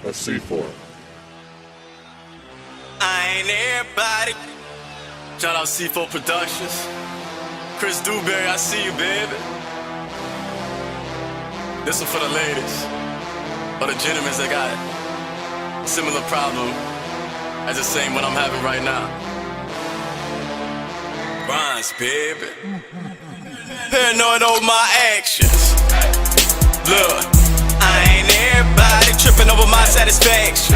of C4. I ain't everybody. Shout out C4 Productions. Chris Dewberry, I see you, baby. This one for the ladies, or the gentlemen that got a similar problem as the same one I'm having right now. Rhymes, baby. Paranoid over my actions. Look, I ain't everybody tripping over my satisfaction.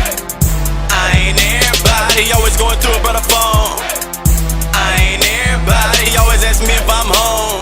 I ain't everybody always going through it by the phone. I ain't everybody always ask me if I'm home.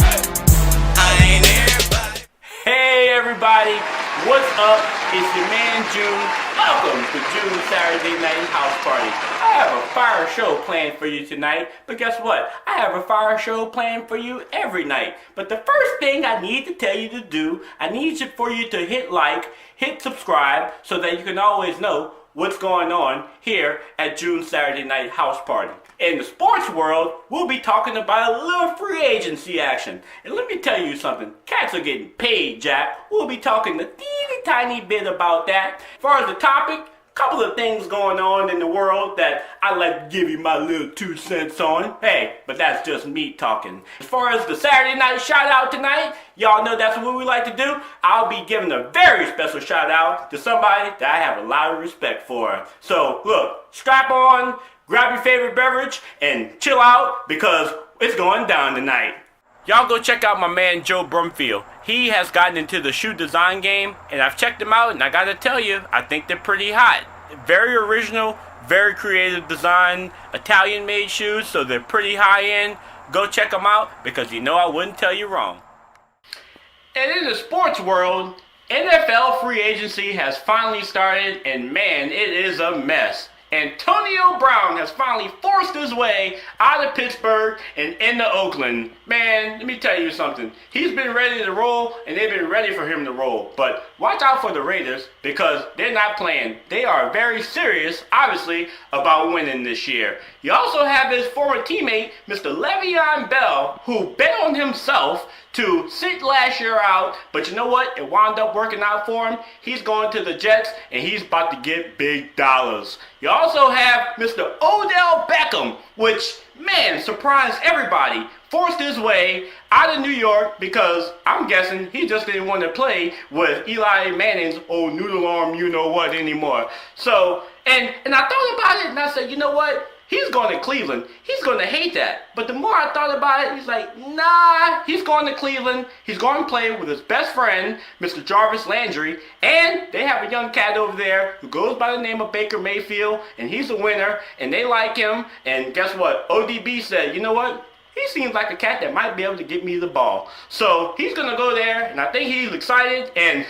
I ain't everybody. Hey everybody, what's up? It's your man June. Welcome to June's Saturday Night House Party. I have a fire show planned for you tonight, but guess what? I have a fire show planned for you every night. But the first thing I need to tell you to do, I need for you to hit like, hit subscribe, so that you can always know what's going on here at June's Saturday Night House Party. In the sports world, we'll be talking about a little free agency action. And let me tell you something, cats are getting paid, Jack. We'll be talking a teeny tiny bit about that. As far as the topic, couple of things going on in the world that I like to give you my little 2 cents on. Hey, but that's just me talking. As far as the Saturday night shout out tonight, y'all know that's what we like to do. I'll be giving a very special shout out to somebody that I have a lot of respect for. So look, strap on, grab your favorite beverage, and chill out because it's going down tonight. Y'all go check out my man Joe Brumfield. He has gotten into the shoe design game, and I've checked them out, and I gotta tell you, I think they're pretty hot. Very original, very creative design, Italian-made shoes, so they're pretty high-end. Go check them out, because you know I wouldn't tell you wrong. And in the sports world, NFL free agency has finally started, and man, it is a mess. Antonio Brown has finally forced his way out of Pittsburgh and into Oakland. Man, let me tell you something. He's been ready to roll, and they've been ready for him to roll. But watch out for the Raiders, because they're not playing. They are very serious, obviously, about winning this year. You also have his former teammate, Mr. Le'Veon Bell, who bet on himself to sit last year out, but you know what? It wound up working out for him. He's going to the Jets, and he's about to get big dollars. You also have Mr. Odell Beckham, which, man, surprised everybody. Forced his way out of New York because I'm guessing he just didn't want to play with Eli Manning's old noodle arm you-know-what anymore. So, and I thought about it, and I said, you know what? He's going to Cleveland. He's going to hate that. But the more I thought about it, he's like, nah, he's going to Cleveland. He's going to play with his best friend, Mr. Jarvis Landry. And they have a young cat over there who goes by the name of Baker Mayfield. And he's a winner. And they like him. And guess what? ODB said, you know what? He seems like a cat that might be able to get me the ball. So he's going to go there, and I think he's excited, and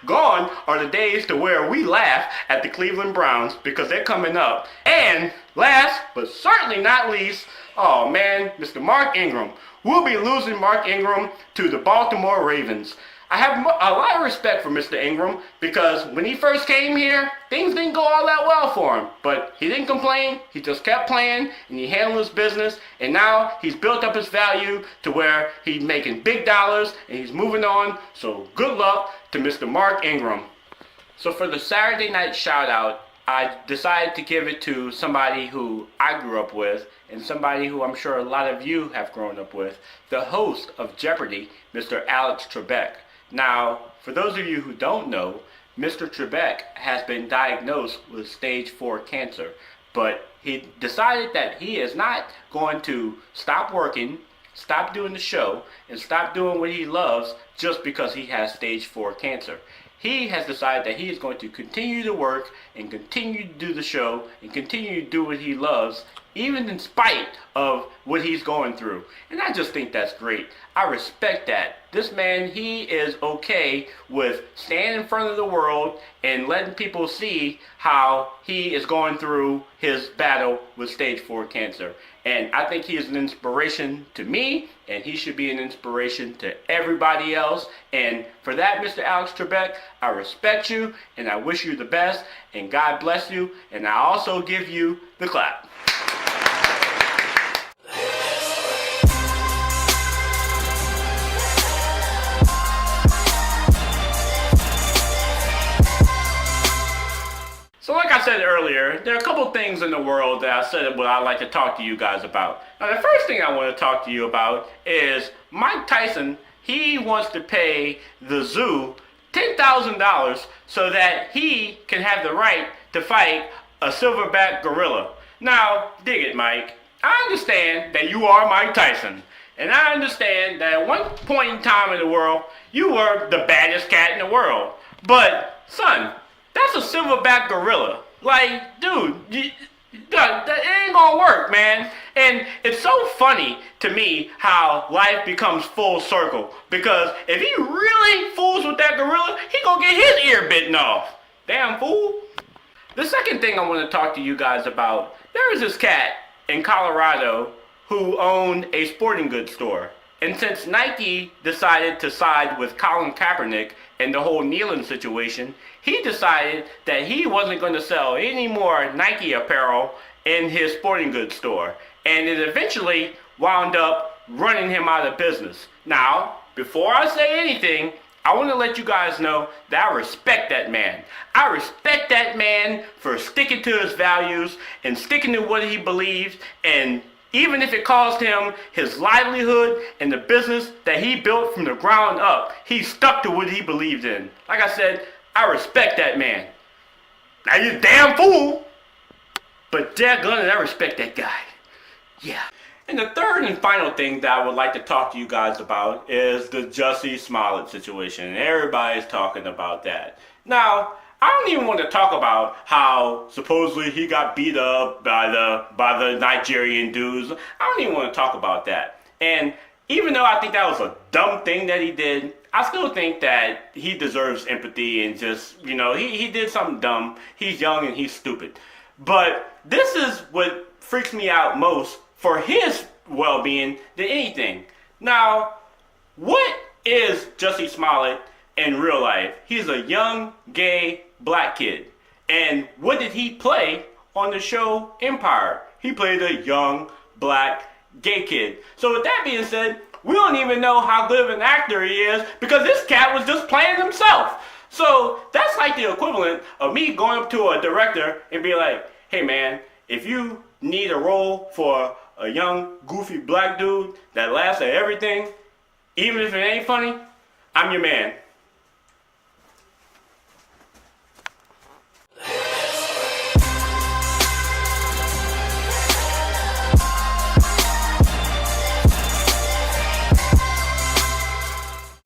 gone are the days to where we laugh at the Cleveland Browns because they're coming up. And last, but certainly not least, oh man, Mr. Mark Ingram. We'll be losing Mark Ingram to the Baltimore Ravens. I have a lot of respect for Mr. Ingram because when he first came here, things didn't go all that well for him. But he didn't complain. He just kept playing and he handled his business. And now he's built up his value to where he's making big dollars and he's moving on. So good luck to Mr. Mark Ingram. So for the Saturday night shout out, I decided to give it to somebody who I grew up with and somebody who I'm sure a lot of you have grown up with, the host of Jeopardy, Mr. Alex Trebek. Now, for those of you who don't know, Mr. Trebek has been diagnosed with stage 4 cancer, but he decided that he is not going to stop working, stop doing the show, and stop doing what he loves just because he has stage 4 cancer. He has decided that he is going to continue to work and continue to do the show and continue to do what he loves, even in spite of what he's going through. And I just think that's great. I respect that. This man, he is okay with standing in front of the world and letting people see how he is going through his battle with stage 4 cancer. And I think he is an inspiration to me, and he should be an inspiration to everybody else. And for that, Mr. Alex Trebek, I respect you, and I wish you the best, and God bless you, and I also give you the clap. I said earlier, there are a couple things in the world that I said what I'd like to talk to you guys about. Now, the first thing I want to talk to you about is Mike Tyson. He wants to pay the zoo $10,000 so that he can have the right to fight a silverback gorilla. Now, dig it, Mike. I understand that you are Mike Tyson. And I understand that at one point in time in the world, you were the baddest cat in the world. But, son, that's a silverback gorilla. Like, dude, that ain't gonna work, man. And it's so funny to me how life becomes full circle. Because if he really fools with that gorilla, he gonna get his ear bitten off. Damn fool. The second thing I want to talk to you guys about, there is this cat in Colorado who owned a sporting goods store. And since Nike decided to side with Colin Kaepernick and the whole kneeling situation, he decided that he wasn't going to sell any more Nike apparel in his sporting goods store. And it eventually wound up running him out of business. Now, before I say anything, I want to let you guys know that I respect that man. I respect that man for sticking to his values and sticking to what he believes, and even if it cost him his livelihood and the business that he built from the ground up, he stuck to what he believed in. Like I said, I respect that man. Now you damn fool, but daggone it, I respect that guy. Yeah. And the third and final thing that I would like to talk to you guys about is the Jussie Smollett situation. Everybody's talking about that. Now, I don't even want to talk about how supposedly he got beat up by the Nigerian dudes. I don't even want to talk about that. And even though I think that was a dumb thing that he did, I still think that he deserves empathy and just, he did something dumb. He's young and he's stupid. But this is what freaks me out most for his well-being than anything. Now, what is Jussie Smollett in real life? He's a young, gay, black kid. And what did he play on the show Empire? He played a young, black, gay kid. So with that being said, we don't even know how good of an actor he is because this cat was just playing himself. So that's like the equivalent of me going up to a director and be like, hey man, if you need a role for a young, goofy black dude that laughs at everything, even if it ain't funny, I'm your man.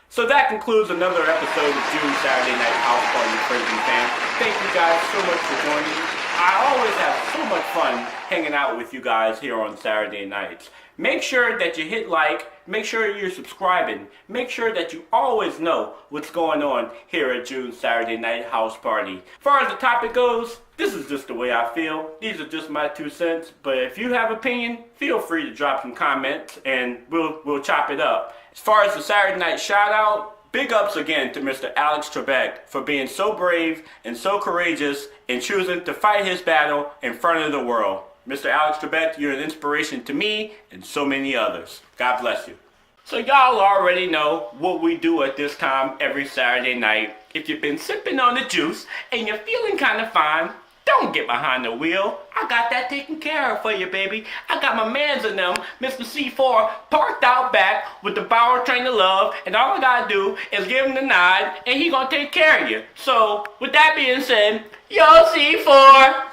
So that concludes another episode of June Saturday Night House Party, friends and fam. Thank you guys so much for joining me. I always have so much fun hanging out with you guys here on Saturday nights. Make sure that you hit like, make sure you're subscribing, make sure that you always know what's going on here at June's Saturday Night House Party. As far as the topic goes, this is just the way I feel. These are just my 2 cents, but if you have opinion, feel free to drop some comments and we'll chop it up. As far as the Saturday night shout out, big ups again to Mr. Alex Trebek for being so brave and so courageous in choosing to fight his battle in front of the world. Mr. Alex Trebek, you're an inspiration to me and so many others. God bless you. So y'all already know what we do at this time every Saturday night. If you've been sipping on the juice and you're feeling kind of fine, don't get behind the wheel. I got that taken care of for you, baby. I got my mans in them, Mr. C4, parked out back with the power train of love, and all I gotta do is give him the nod, and he gonna take care of you. So, with that being said, yo, C4,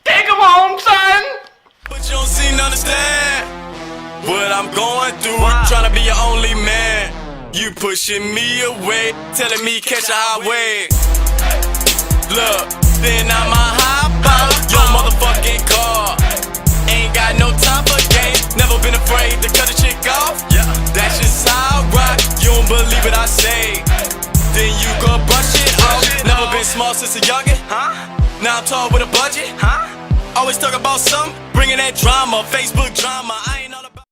take him home, son! But you don't seem to understand what I'm going through. Trying to be your only man. You pushing me away, telling me catch a highway. Look, then I'm a hop out your motherfucking car. Ain't got no time for games. Never been afraid to cut a chick off. Yeah, that's just how I rock. You don't believe what I say, then you go brush it off. Never been small since a youngin', huh? Now I'm tall with a budget, huh? Always talk about something, bringing that drama, Facebook drama. I ain't all about